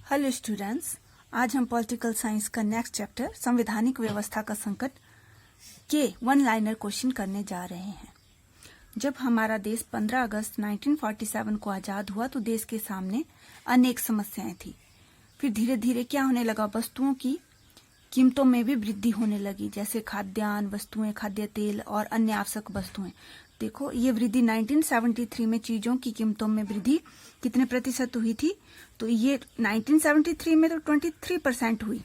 Hello students, आज हम political science का नेक्स्ट चैप्टर संवैधानिक व्यवस्था का संकट के वन लाइनर क्वेश्चन करने जा रहे हैं। जब हमारा देश 15 अगस्त 1947 को आजाद हुआ तो देश के सामने अनेक समस्याएं थी। फिर धीरे धीरे क्या होने लगा, वस्तुओं की कीमतों में भी वृद्धि होने लगी, जैसे खाद्यान्न वस्तुएं, खाद्य तेल और अन्य आवश्यक वस्तुएं। देखो, ये वृद्धि 1973 में चीजों की कीमतों में वृद्धि कितने प्रतिशत हुई थी, तो ये 1973 में तो 23% हुई,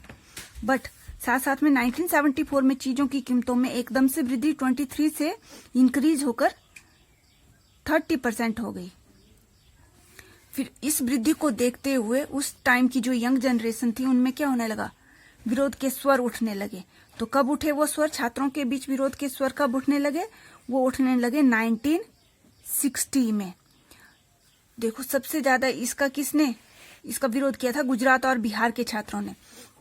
बट साथ साथ में 1974 में चीजों की कीमतों में एकदम से वृद्धि 23 से इंक्रीज होकर 30% हो गई। फिर इस वृद्धि को देखते हुए उस टाइम की जो यंग जनरेशन थी उनमें क्या होने लगा, विरोध के स्वर उठने लगे। तो कब उठे वो स्वर, छात्रों के बीच विरोध के स्वर कब उठने लगे, वो उठने लगे 1960 में। देखो, सबसे ज्यादा इसका विरोध किया था गुजरात और बिहार के छात्रों ने।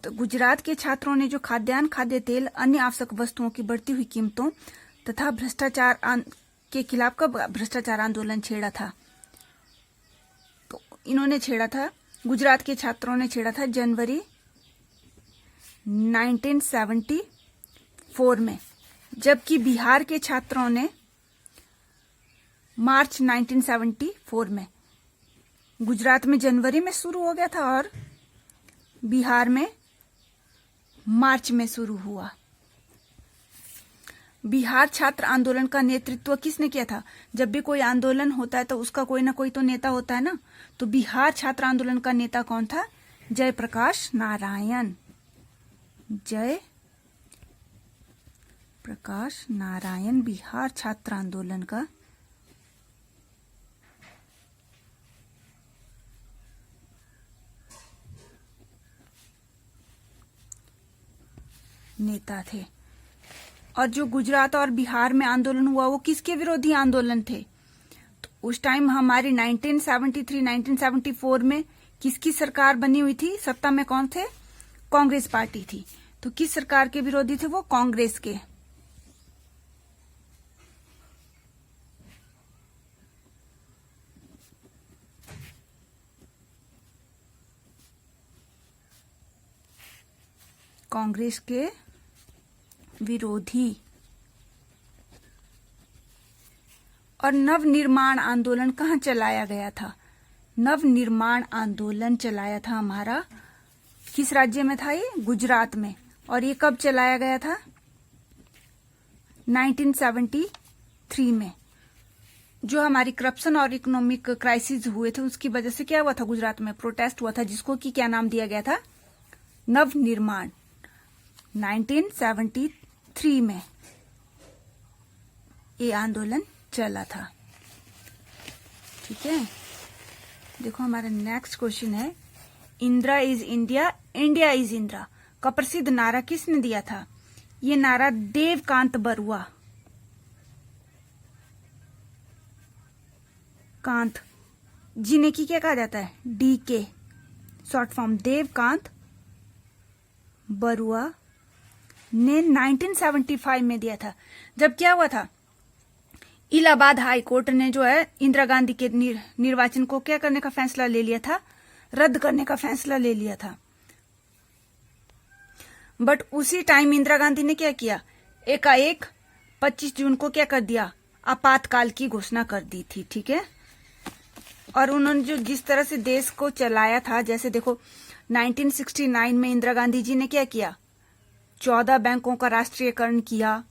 तो गुजरात के छात्रों ने जो खाद्यान्न, खाद्य तेल, अन्य आवश्यक वस्तुओं की बढ़ती हुई कीमतों तथा भ्रष्टाचार के खिलाफ कब भ्रष्टाचार आंदोलन छेड़ा था, तो इन्होंने छेड़ा था, गुजरात के छात्रों ने छेड़ा था जनवरी 1974 में, जबकि बिहार के छात्रों ने मार्च 1974 में। गुजरात में जनवरी में शुरू हो गया था और बिहार में मार्च में शुरू हुआ। बिहार छात्र आंदोलन का नेतृत्व किसने किया था? जब भी कोई आंदोलन होता है तो उसका कोई ना कोई तो नेता होता है ना, तो बिहार छात्र आंदोलन का नेता कौन था? जयप्रकाश नारायण। जय प्रकाश नारायण बिहार छात्र आंदोलन का नेता थे। और जो गुजरात और बिहार में आंदोलन हुआ वो किसके विरोधी आंदोलन थे? तो उस टाइम हमारी 1973-1974 में किसकी सरकार बनी हुई थी? सत्ता में कौन थे? कांग्रेस पार्टी थी। तो किस सरकार के विरोधी थे वो? कांग्रेस के। कांग्रेस के विरोधी। और नवनिर्माण आंदोलन कहाँ चलाया गया था? नवनिर्माण आंदोलन चलाया था हमारा, किस राज्य में था ये? गुजरात में। और ये कब चलाया गया था? 1973 में। जो हमारी करप्शन और इकोनॉमिक क्राइसिस हुए थे उसकी वजह से क्या हुआ था? गुजरात में प्रोटेस्ट हुआ था, जिसको कि क्या नाम दिया गया था? नवनिर्माण। 1973 में ये आंदोलन चला था। ठीक है, देखो हमारा नेक्स्ट क्वेश्चन है, Indira is India, India is Indira का प्रसिद्ध नारा किसने दिया था? ये नारा देवकांत बरुआ। कांत जिन्हें की क्या कहा जाता है? DK, short form. Devkant Barua ने 1975 में दिया था। जब क्या हुआ था, इलाहाबाद हाई कोर्ट ने जो है इंदिरा गांधी के निर्वाचन को क्या करने का फैसला ले लिया था? रद्द करने का फैसला ले लिया था। बट उसी टाइम इंदिरा गांधी ने क्या किया, एकाएक 25 जून को क्या कर दिया? आपातकाल की घोषणा कर दी थी। ठीक है, और उन्होंने जो जिस तरह से देश को चलाया था, जैसे देखो 1969 में इंदिरा गांधी जी ने क्या किया? 14 बैंकों का राष्ट्रीयकरण किया।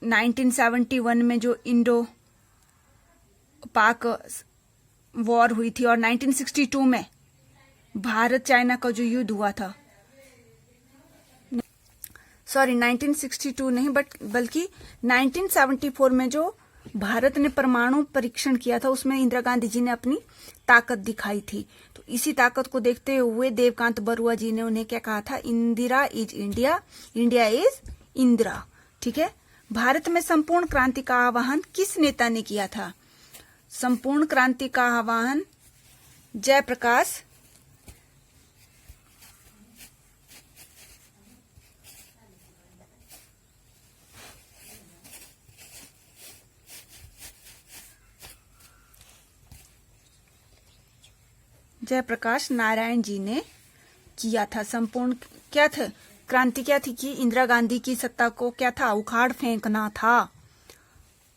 1971 में जो इंडो पाक वॉर हुई थी, और 1962 में भारत चाइना का जो युद्ध हुआ था, सॉरी 1962 नहीं बल्कि 1974 में जो भारत ने परमाणु परीक्षण किया था, उसमें इंदिरा गांधी जी ने अपनी ताकत दिखाई थी। तो इसी ताकत को देखते हुए देवकांत बरुआ जी ने उन्हें क्या कहा था? Indira is India, India is Indira. ठीक है, भारत में संपूर्ण क्रांति का आह्वान किस नेता ने किया था? संपूर्ण क्रांति का आह्वान जयप्रकाश जयप्रकाश नारायण जी ने किया था। संपूर्ण क्या था क्रांति, क्या थी कि इंदिरा गांधी की सत्ता को क्या था, उखाड़ फेंकना था।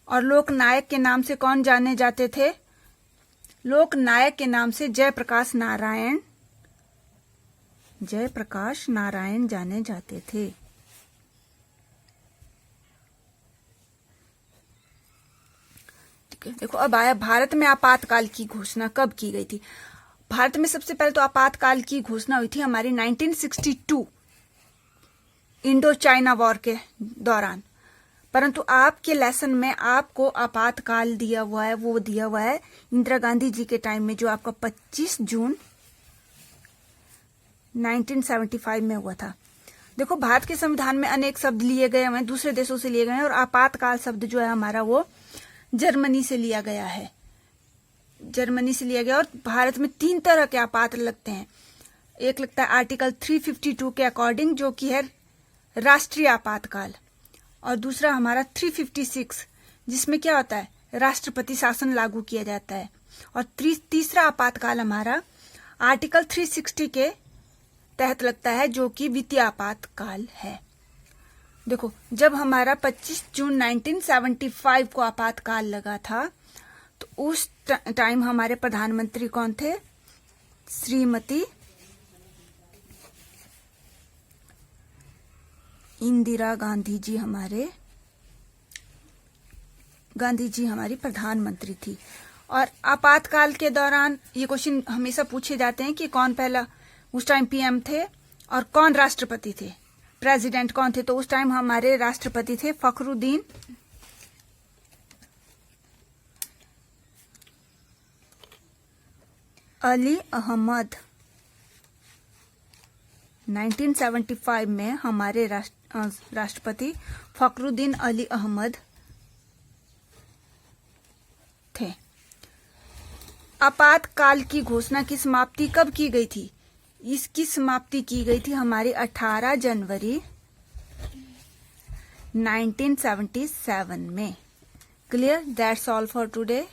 और लोकनायक के नाम से कौन जाने जाते थे? लोकनायक के नाम से जयप्रकाश नारायण जाने जाते थे। ठीक है, देखो अब आया भारत में आपातकाल की घोषणा कब की गई थी। भारत में सबसे पहले तो आपातकाल की घोषणा हुई थी हमारी 1962 इंडो चाइना वॉर के दौरान। परंतु आपके लेसन में आपको आपातकाल दिया हुआ है, वो दिया हुआ है इंदिरा गांधी जी के टाइम में, जो आपका 25 जून 1975 में हुआ था। देखो भारत के संविधान में अनेक शब्द लिए गए हैं, दूसरे देशों से लिए गए हैं, और आपातकाल शब्द जो है हमारा वो जर्मनी से लिया गया है। जर्मनी से लिया गया। और भारत में 3 तरह के आपात लगते हैं। एक लगता है आर्टिकल 352 के अकॉर्डिंग, जो कि है राष्ट्रीय आपातकाल, और दूसरा हमारा 356 जिसमें क्या होता है, राष्ट्रपति शासन लागू किया जाता है। और तीसरा आपातकाल हमारा आर्टिकल 360 के तहत लगता है, जो कि वित्तीय आपातकाल है। देखो जब हमारा 25 जून 1975 को आपातकाल लगा था, तो उस टाइम हमारे प्रधानमंत्री कौन थे? श्रीमती इंदिरा गांधी जी हमारी प्रधानमंत्री थी। और आपातकाल के दौरान ये क्वेश्चन हमेशा पूछे जाते हैं कि कौन पहला उस टाइम पीएम थे और कौन राष्ट्रपति थे, प्रेसिडेंट कौन थे। तो उस टाइम हमारे राष्ट्रपति थे फखरुद्दीन अली अहमद। 1975 में हमारे राष्ट्रपति फखरुद्दीन अली अहमद थे। आपातकाल की घोषणा की समाप्ति कब की गई थी? इसकी समाप्ति की गई थी हमारी 18 जनवरी 1977 में। Clear? That's all for today.